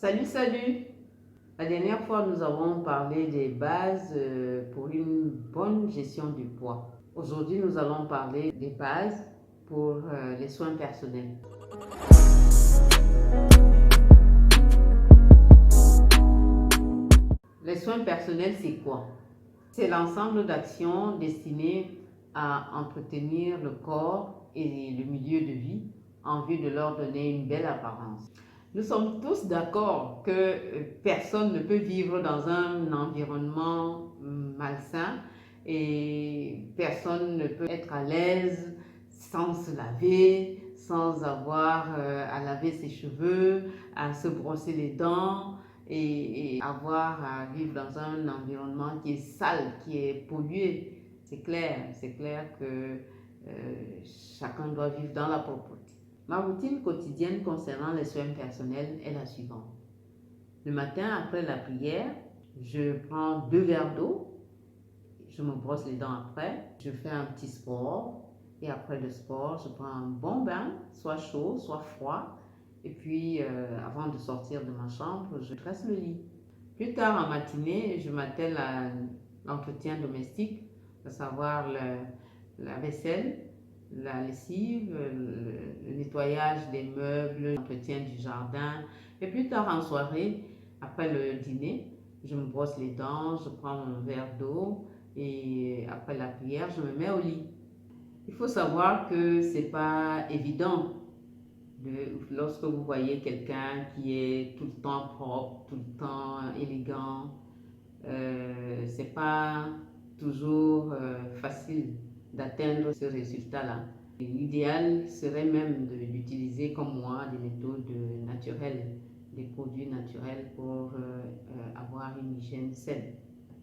Salut, salut! La dernière fois, nous avons parlé des bases pour une bonne gestion du poids. Aujourd'hui, nous allons parler des bases pour les soins personnels. Les soins personnels, c'est quoi? C'est l'ensemble d'actions destinées à entretenir le corps et le milieu de vie en vue de leur donner une belle apparence. Nous sommes tous d'accord que personne ne peut vivre dans un environnement malsain et personne ne peut être à l'aise sans se laver, sans avoir à laver ses cheveux, à se brosser les dents et avoir à vivre dans un environnement qui est sale, qui est pollué. C'est clair que chacun doit vivre dans la propreté. Ma routine quotidienne concernant les soins personnels est la suivante. Le matin, après la prière, je prends 2 verres d'eau, je me brosse les dents après, je fais un petit sport et après le sport, je prends un bon bain, soit chaud, soit froid. Et puis, avant de sortir de ma chambre, je dresse le lit. Plus tard en matinée, je m'attelle à l'entretien domestique, à savoir la vaisselle, la lessive, le nettoyage des meubles, l'entretien du jardin. Et plus tard en soirée, après le dîner, je me brosse les dents, je prends mon verre d'eau et après la prière, je me mets au lit. Il faut savoir que c'est pas évident lorsque vous voyez quelqu'un qui est tout le temps propre, tout le temps élégant, c'est pas toujours facile d'atteindre ce résultat-là. L'idéal serait même d'utiliser comme moi des méthodes naturelles, des produits naturels pour avoir une hygiène saine.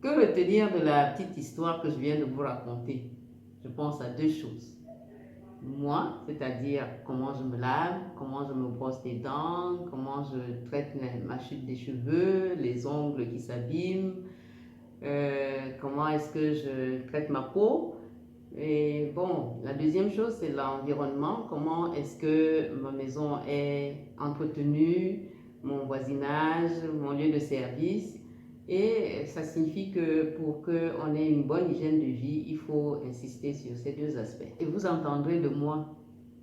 Que retenir de la petite histoire que je viens de vous raconter? Je pense à 2 choses. Moi, c'est-à-dire comment je me lave, comment je me brosse les dents, comment je traite ma chute des cheveux, les ongles qui s'abîment, comment est-ce que je traite ma peau. Et bon, la deuxième chose, c'est l'environnement, comment est-ce que ma maison est entretenue, mon voisinage, mon lieu de service. Et ça signifie que pour qu'on ait une bonne hygiène de vie, il faut insister sur ces 2 aspects. Et vous entendrez de moi,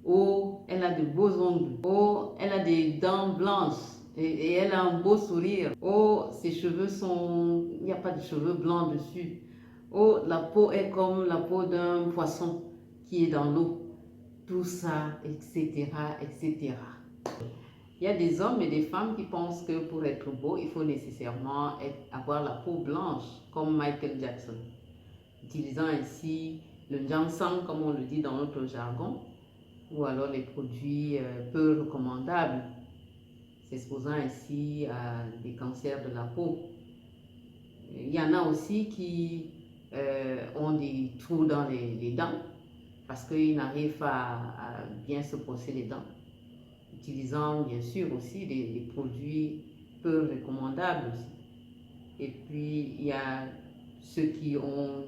oh, elle a de beaux ongles, oh, elle a des dents blanches et elle a un beau sourire, oh, ses cheveux sont, il n'y a pas de cheveux blancs dessus, oh, la peau est comme la peau d'un poisson qui est dans l'eau. Tout ça, etc., etc. Il y a des hommes et des femmes qui pensent que pour être beau, il faut nécessairement avoir la peau blanche, comme Michael Jackson, utilisant ainsi le ginseng, comme on le dit dans notre jargon, ou alors les produits peu recommandables, s'exposant ainsi à des cancers de la peau. Il y en a aussi qui ont des trous dans les dents, parce qu'ils n'arrivent pas à bien se brosser les dents, utilisant bien sûr aussi des produits peu recommandables aussi. Et puis il y a ceux qui ont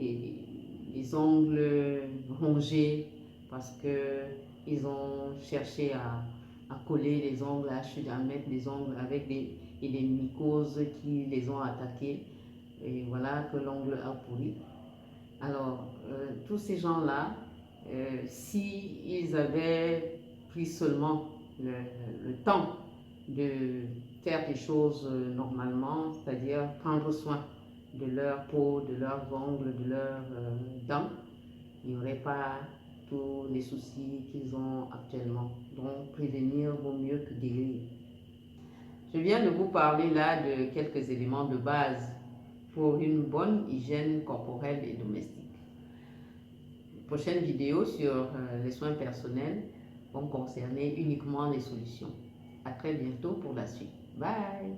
les ongles rongés parce qu'ils ont cherché à coller les ongles, à mettre des ongles avec des mycoses qui les ont attaqués. Et voilà que l'ongle a pourri. Alors, tous ces gens-là, s'ils avaient pris seulement le temps de faire des choses normalement, c'est-à-dire prendre soin de leur peau, de leurs ongles, de leurs dents, il n'y aurait pas tous les soucis qu'ils ont actuellement. Donc, prévenir vaut mieux que guérir. Je viens de vous parler là de quelques éléments de base pour une bonne hygiène corporelle et domestique. Prochaines vidéos sur les soins personnels vont concerner uniquement les solutions. À très bientôt pour la suite. Bye!